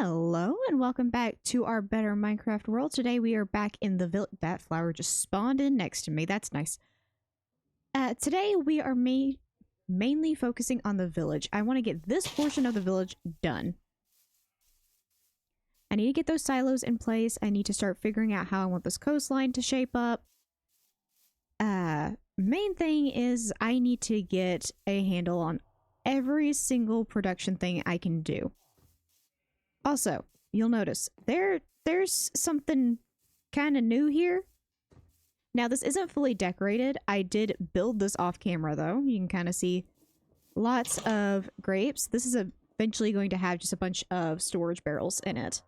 Hello and welcome back to our Better Minecraft world. Today we are back in the village. That flower just spawned in next to me. That's nice. Today we are mainly focusing on the village. I want to get this portion of the village done. I need to get those silos in place. I need to start figuring out how I want this coastline to shape up. Main thing is I need to get a handle on every single production thing I can do. Also, you'll notice there's something kind of new here. Now, this isn't fully decorated. I did build this off camera, though. You can kind of see lots of grapes. This is eventually going to have just a bunch of storage barrels in it.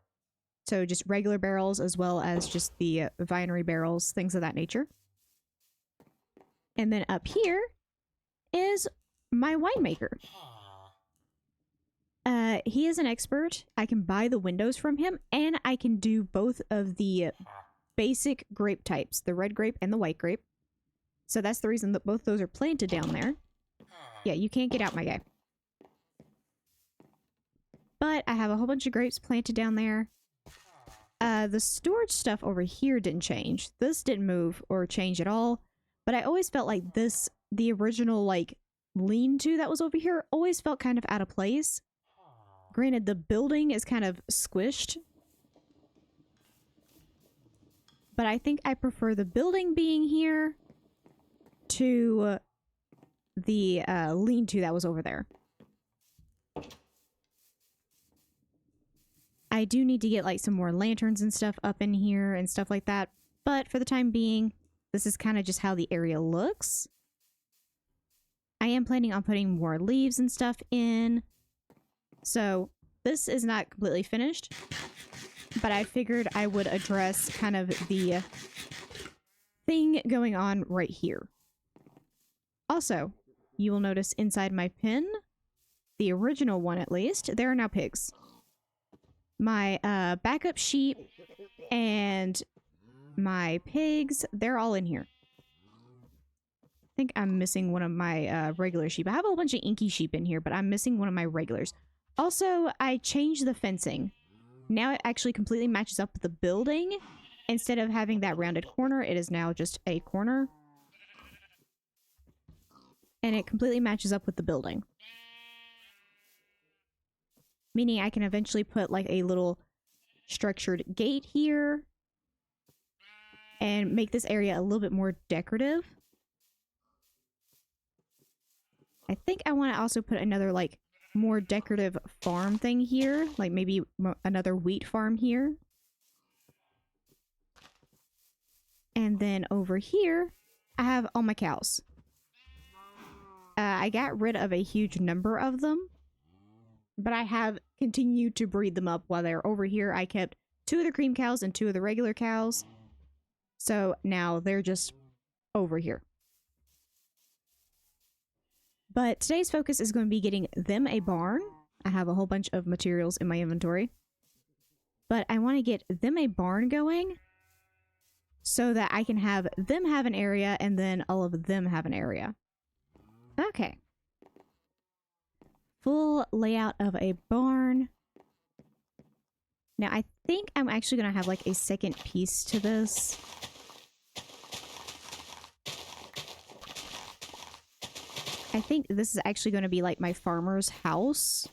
So just regular barrels as well as just the vinery barrels, things of that nature. And then up here is my winemaker. He is an expert. I can buy the windows from him, and I can do both of the basic grape types, the red grape and the white grape. So that's the reason that both those are planted down there. Yeah, you can't get out, my guy. But I have a whole bunch of grapes planted down there. The storage stuff over here didn't change. This didn't move or change at all. But I always felt like this, the original, like, lean-to that was over here, always felt kind of out of place. Granted, the building is kind of squished. But I think I prefer the building being here to the lean-to that was over there. I do need to get like some more lanterns and stuff up in here and stuff like that. But for the time being, this is kind of just how the area looks. I am planning on putting more leaves and stuff in. So this is not completely finished, but I figured I would address kind of the thing going on right here. Also, you will notice inside my pen, the original one at least, there are now pigs. My backup sheep and my pigs, they're all in here. I think I'm missing one of my regular sheep. I have a whole bunch of inky sheep in here, but I'm missing one of my regulars. Also, I changed the fencing. Now it actually completely matches up with the building. Instead of having that rounded corner, it is now just a corner. And it completely matches up with the building. Meaning I can eventually put like a little structured gate here. And make this area a little bit more decorative. I think I want to also put another like more decorative farm thing here. Like maybe another wheat farm here. And then over here, I have all my cows. I got rid of a huge number of them. But I have continued to breed them up while they're over here. I kept 2 of the cream cows and 2 of the regular cows. So now they're just over here. But today's focus is going to be getting them a barn. I have a whole bunch of materials in my inventory. But I want to get them a barn going so that I can have them have an area and then all of them have an area. Okay. Full layout of a barn. Now I think I'm actually going to have like a second piece to this. I think this is actually going to be like my farmer's house.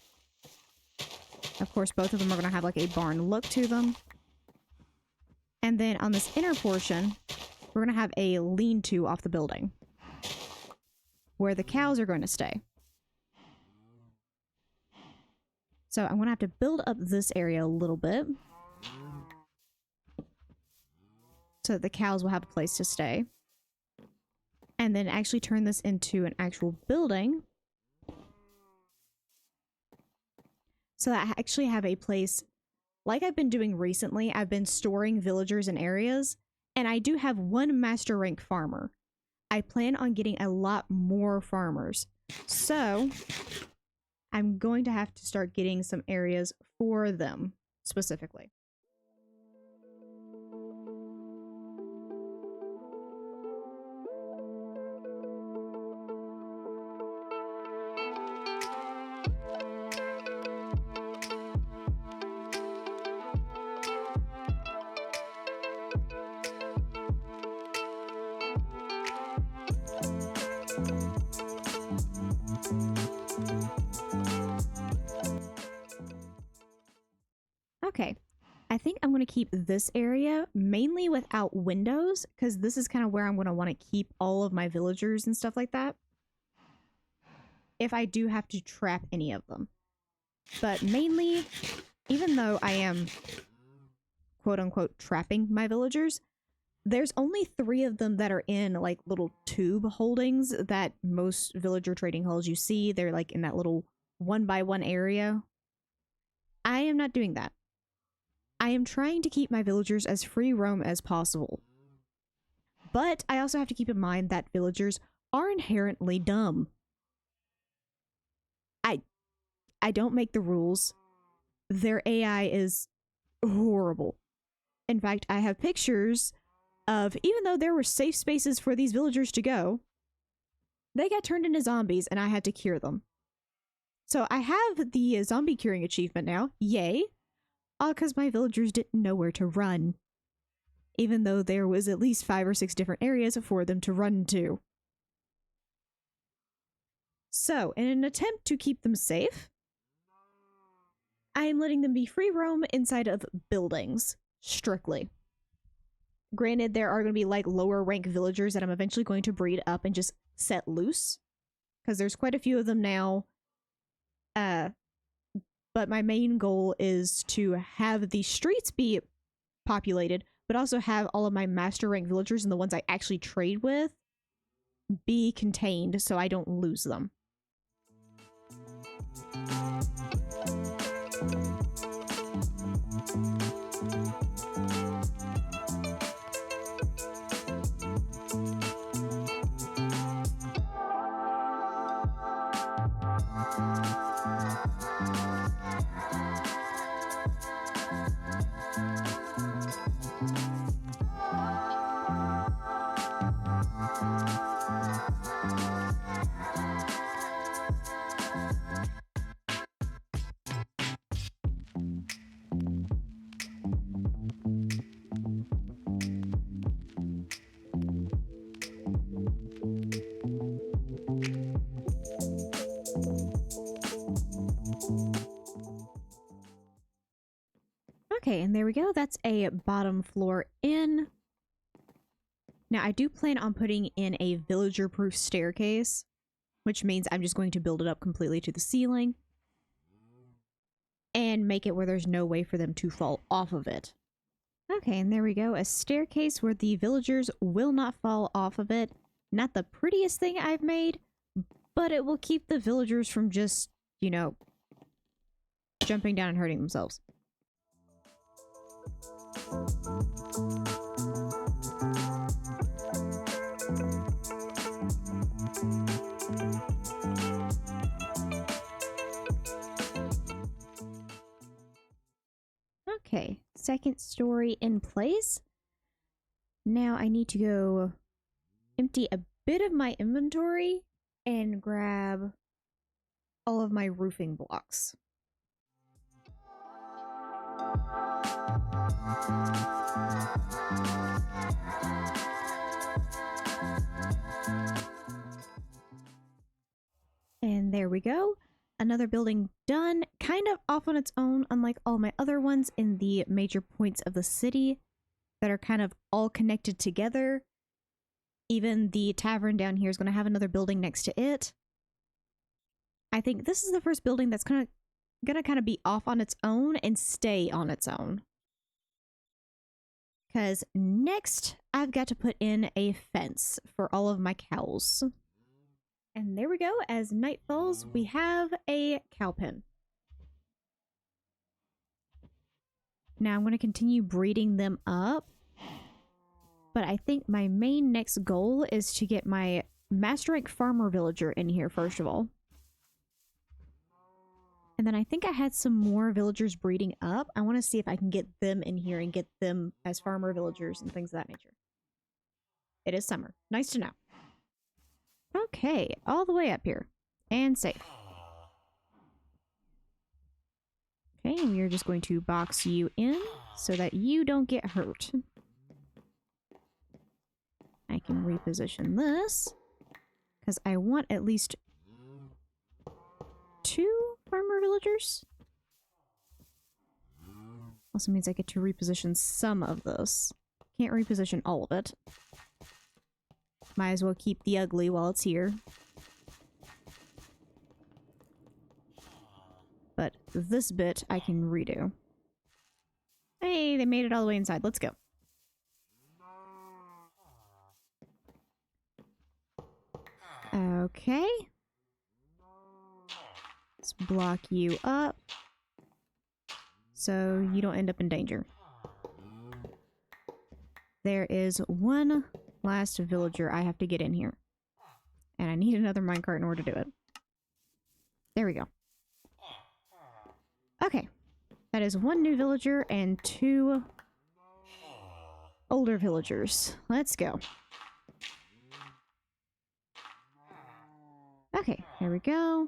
Of course, both of them are going to have like a barn look to them. And then on this inner portion, we're going to have a lean-to off the building. Where the cows are going to stay. So I'm going to have to build up this area a little bit. So that the cows will have a place to stay. And then actually turn this into an actual building. So that I actually have a place, like I've been doing recently, I've been storing villagers in areas. And I do have 1 master rank farmer. I plan on getting a lot more farmers. So I'm going to have to start getting some areas for them specifically. Okay. I think I'm going to keep this area mainly without windows because this is kind of where I'm going to want to keep all of my villagers and stuff like that. If I do have to trap any of them. But mainly, even though I am quote-unquote trapping my villagers, there's only 3 of them that are in like little tube holdings that most villager trading halls you see. They're like in that little 1x1 area. I am not doing that. I am trying to keep my villagers as free roam as possible. But I also have to keep in mind that villagers are inherently dumb. I don't make the rules. Their AI is horrible. In fact, I have pictures of, even though there were safe spaces for these villagers to go, they got turned into zombies and I had to cure them. So I have the zombie curing achievement now. Yay. All because my villagers didn't know where to run. Even though there was at least 5 or 6 different areas for them to run to. So, in an attempt to keep them safe, I am letting them be free roam inside of buildings, strictly. Granted, there are going to be like lower rank villagers that I'm eventually going to breed up and just set loose. Because there's quite a few of them now. But my main goal is to have the streets be populated, but also have all of my master rank villagers and the ones I actually trade with be contained so I don't lose them. Okay, and there we go. That's a bottom floor in. Now, I do plan on putting in a villager-proof staircase, which means I'm just going to build it up completely to the ceiling and make it where there's no way for them to fall off of it. Okay, and there we go. A staircase where the villagers will not fall off of it. Not the prettiest thing I've made, but it will keep the villagers from just, you know, jumping down and hurting themselves. Okay, second story in place. Now I need to go empty a bit of my inventory and grab all of my roofing blocks. And there we go. Another building done, kind of off on its own, unlike all my other ones in the major points of the city that are kind of all connected together. Even the tavern down here is going to have another building next to it. I think this is the first building that's gonna kind of be off on its own and stay on its own. Because next, I've got to put in a fence for all of my cows. And there we go. As night falls, we have a cow pen. Now I'm going to continue breeding them up. But I think my main next goal is to get my master rank farmer villager in here first of all. And then I think I had some more villagers breeding up. I want to see if I can get them in here and get them as farmer villagers and things of that nature. It is summer. Nice to know. Okay, all the way up here. And safe. Okay, and we are just going to box you in so that you don't get hurt. I can reposition this because I want at least 2 farmer villagers. Also means I get to reposition some of this. Can't reposition all of it. Might as well keep the ugly while it's here. But this bit I can redo. Hey, they made it all the way inside. Let's go. Okay. Let's block you up so you don't end up in danger. There is one last villager I have to get in here. And I need another minecart in order to do it. There we go. Okay. That is one new villager and 2 older villagers. Let's go. Okay, here we go.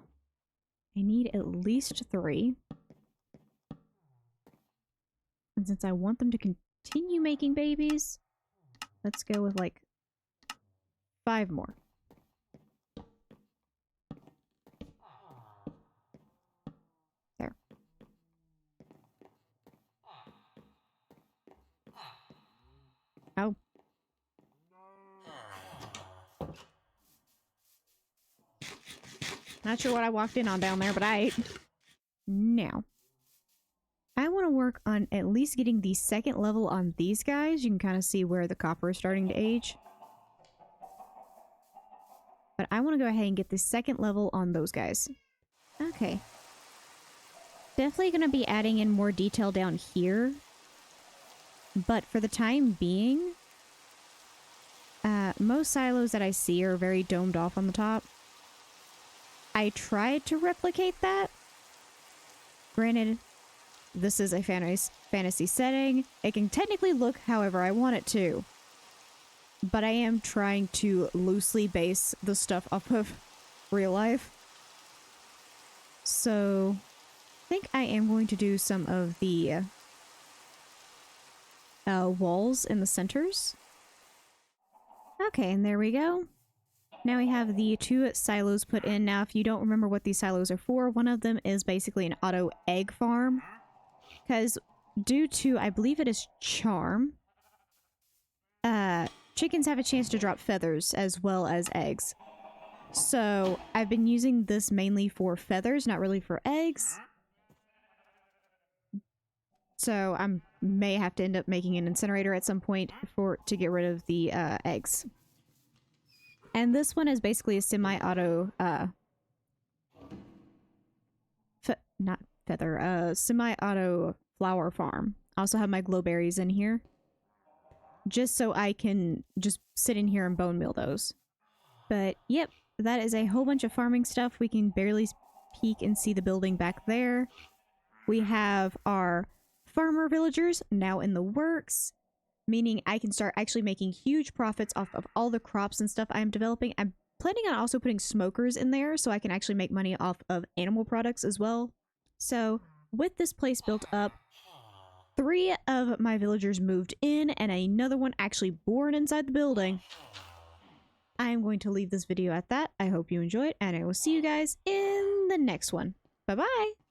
I need at least 3. And since I want them to continue making babies, let's go with like 5 more. There. Oh. Not sure what I walked in on down there, but now, I want to work on at least getting the 2nd level on these guys. You can kind of see where the copper is starting to age. But I want to go ahead and get the 2nd level on those guys. Okay. Definitely going to be adding in more detail down here. But for the time being, most silos that I see are very domed off on the top. I tried to replicate that. Granted, this is a fantasy setting. It can technically look however I want it to. But I am trying to loosely base the stuff off of real life. So, I think I am going to do some of the walls in the centers. Okay, and there we go. Now we have the 2 silos put in. Now, if you don't remember what these silos are for, one of them is basically an auto egg farm. Because due to, I believe it is charm, chickens have a chance to drop feathers as well as eggs. So I've been using this mainly for feathers, not really for eggs. So I may have to end up making an incinerator at some point to get rid of the eggs. And this one is basically a semi-auto, semi-auto flower farm. I also have my glowberries in here. Just so I can just sit in here and bone meal those. But, yep, that is a whole bunch of farming stuff. We can barely peek and see the building back there. We have our farmer villagers now in the works. Meaning I can start actually making huge profits off of all the crops and stuff I'm developing. I'm planning on also putting smokers in there so I can actually make money off of animal products as well. So with this place built up, 3 of my villagers moved in and another one actually born inside the building. I'm going to leave this video at that. I hope you enjoyed and I will see you guys in the next one. Bye-bye!